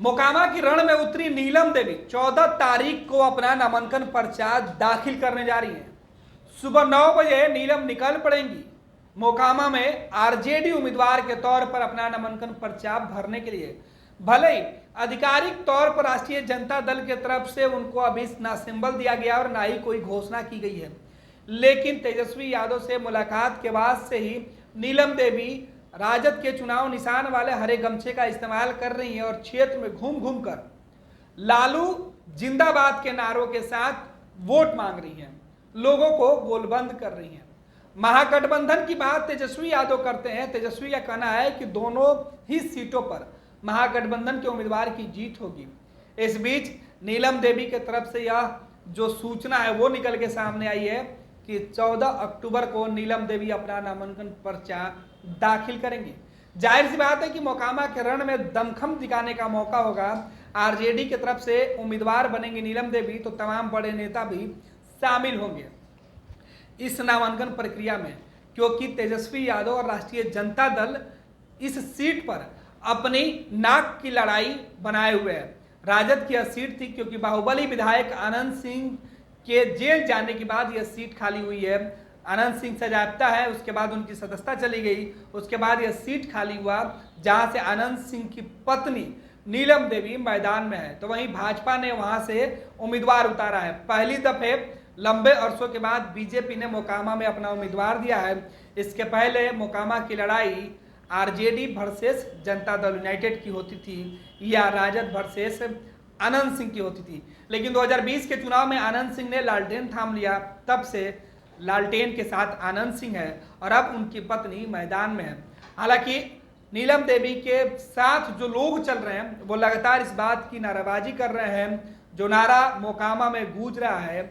मोकामा की रण में उतरी नीलम देवी 14 तारीख को अपना नामांकन पर्चा दाखिल करने जा रही हैं। सुबह 9 बजे नीलम निकल पड़ेंगी मोकामा में आरजेडी उम्मीदवार के तौर पर अपना नामांकन पर्चा भरने के लिए। भले ही आधिकारिक तौर पर राष्ट्रीय जनता दल की तरफ से उनको अभी ना सिंबल दिया गया और ना ही कोई घोषणा की गई है, लेकिन तेजस्वी यादव से मुलाकात के बाद से ही नीलम देवी राजद के चुनाव निशान वाले हरे गमछे का इस्तेमाल कर रही हैं और क्षेत्र में घूम घूम कर लालू जिंदाबाद के नारों के साथ वोट मांग रही हैं, लोगों को गोलबंद कर रही हैं। महागठबंधन की बात तेजस्वी यादव करते हैं। तेजस्वी का कहना है कि दोनों ही सीटों पर महागठबंधन के उम्मीदवार की जीत होगी। इस बीच नीलम देवी की तरफ से यह जो सूचना है वो निकल के सामने आई है कि 14 अक्टूबर को नीलम देवी अपना नामांकन पर्चा दाखिल करेंगी। जाहिर सी बात है कि मोकामा के रण में दमखम दिखाने का मौका होगा। आरजेडी की तरफ से उम्मीदवार बनेंगी नीलम देवी तो तमाम बड़े नेता भी शामिल होंगे इस नामांकन प्रक्रिया में, क्योंकि तेजस्वी यादव और राष्ट्रीय जनता दल इस सीट पर अपनी नाक की लड़ाई बनाए हुए है। राजद की यह सीट थी क्योंकि बाहुबली विधायक आनंद सिंह के जेल जाने के बाद यह सीट खाली हुई है। आनंद सिंह सजायाफ्ता है, उसके बाद उनकी सदस्यता चली गई, उसके बाद यह सीट खाली हुआ जहां से आनंद सिंह की पत्नी नीलम देवी मैदान में है। तो वहीं भाजपा ने वहां से उम्मीदवार उतारा है। पहली दफे लंबे अरसों के बाद बीजेपी ने मोकामा में अपना उम्मीदवार दिया है। इसके पहले मोकामा की लड़ाई RJD versus Janata Dal United की होती थी या राजद वर्सेस आनंद सिंह की होती थी, लेकिन 2020 के चुनाव में आनंद सिंह ने लालटेन थाम लिया। तब से लालटेन के साथ आनंद सिंह है और अब उनकी पत्नी मैदान में है। हालांकि नीलम देवी के साथ जो लोग चल रहे हैं वो लगातार इस बात की नाराबाजी कर रहे हैं, जो नारा मोकामा में गूंज रहा है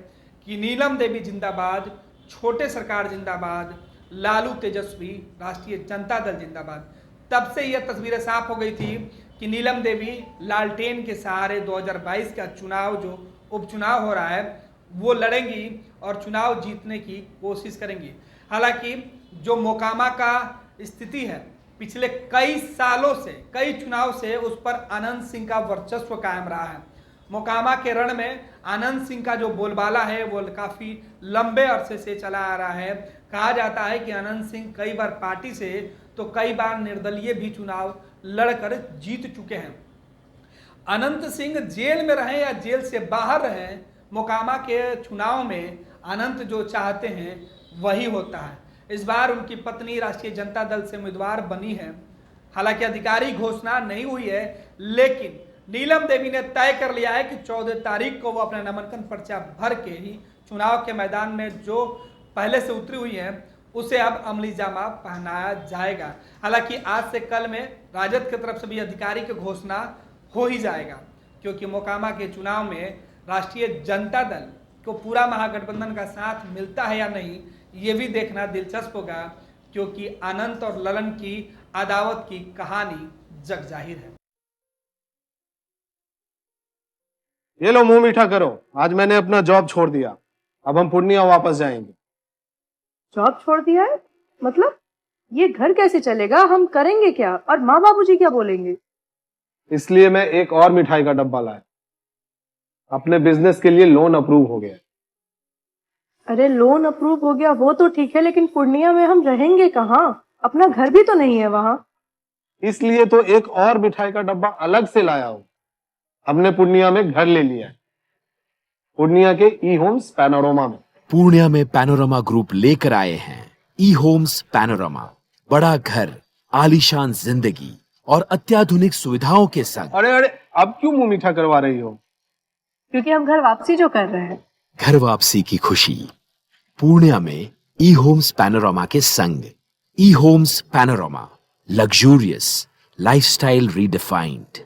कि नीलम देवी जिंदाबाद, छोटे सरकार जिंदाबाद, लालू तेजस्वी, राष्ट्रीय जनता दल जिंदाबाद। तब से यह तस्वीरें साफ हो गई थी कि नीलम देवी लालटेन के सहारे 2022 का चुनाव जो उपचुनाव हो रहा है वो लड़ेंगी और चुनाव जीतने की कोशिश करेंगी। हालांकि जो मोकामा का स्थिति है पिछले कई सालों से, कई चुनाव से उस पर आनंद सिंह का वर्चस्व कायम रहा है। मोकामा के रण में आनंद सिंह का जो बोलबाला है वो काफ़ी लंबे अरसे से चला आ रहा है। कहा जाता है कि आनंद सिंह कई बार पार्टी से तो कई बार निर्दलीय भी चुनाव लड़कर जीत चुके हैं। अनंत सिंह जेल में रहे या जेल से बाहर रहे, मोकामा के चुनाव में अनंत जो चाहते हैं वही होता है। इस बार उनकी पत्नी राष्ट्रीय जनता दल से उम्मीदवार बनी है। हालांकि आधिकारिक घोषणा नहीं हुई है, लेकिन नीलम देवी ने तय कर लिया है कि 14 तारीख को वो अपना नामांकन पर्चा भर के ही चुनाव के मैदान में जो पहले से उतरी हुई है उसे अब अमली जामा पहनाया जाएगा। हालांकि आज से कल में राजद की तरफ से भी आधिकारिक घोषणा हो ही जाएगा, क्योंकि मोकामा के चुनाव में राष्ट्रीय जनता दल को पूरा महागठबंधन का साथ मिलता है या नहीं ये भी देखना दिलचस्प होगा, क्योंकि अनंत और ललन की अदावत की कहानी जग जाहिर है। ये लो मुंह मीठा करो, आज मैंने अपना जॉब छोड़ दिया, अब हम पूर्णिया वापस जाएंगे। जॉब छोड़ दिया है? मतलब ये घर कैसे चलेगा? हम करेंगे क्या? और माँ बाबूजी क्या बोलेंगे? इसलिए मैं एक और मिठाई का डब्बा लाया। अपने बिजनेस के लिए लोन अप्रूव हो गया। अरे लोन अप्रूव हो गया वो तो ठीक है, लेकिन पूर्णिया में हम रहेंगे कहाँ? अपना घर भी तो नहीं है वहाँ। इसलिए तो एक और मिठाई का डब्बा अलग से लाया हूँ। हमने पूर्णिया में घर ले लिया है, पूर्णिया के ई होम्स पैनोरमा में। पूर्णिया में पैनोरमा ग्रुप लेकर आए हैं ई होम्स पैनोरमा। बड़ा घर, आलीशान जिंदगी और अत्याधुनिक सुविधाओं के संग। अरे अरे, अब क्यों मुंह मीठा करवा रही हो? क्योंकि हम घर वापसी जो कर रहे हैं। घर वापसी की खुशी पूर्णिया में ई होम्स पैनोरमा के संग। E Homes Panorama, luxurious lifestyle redefined.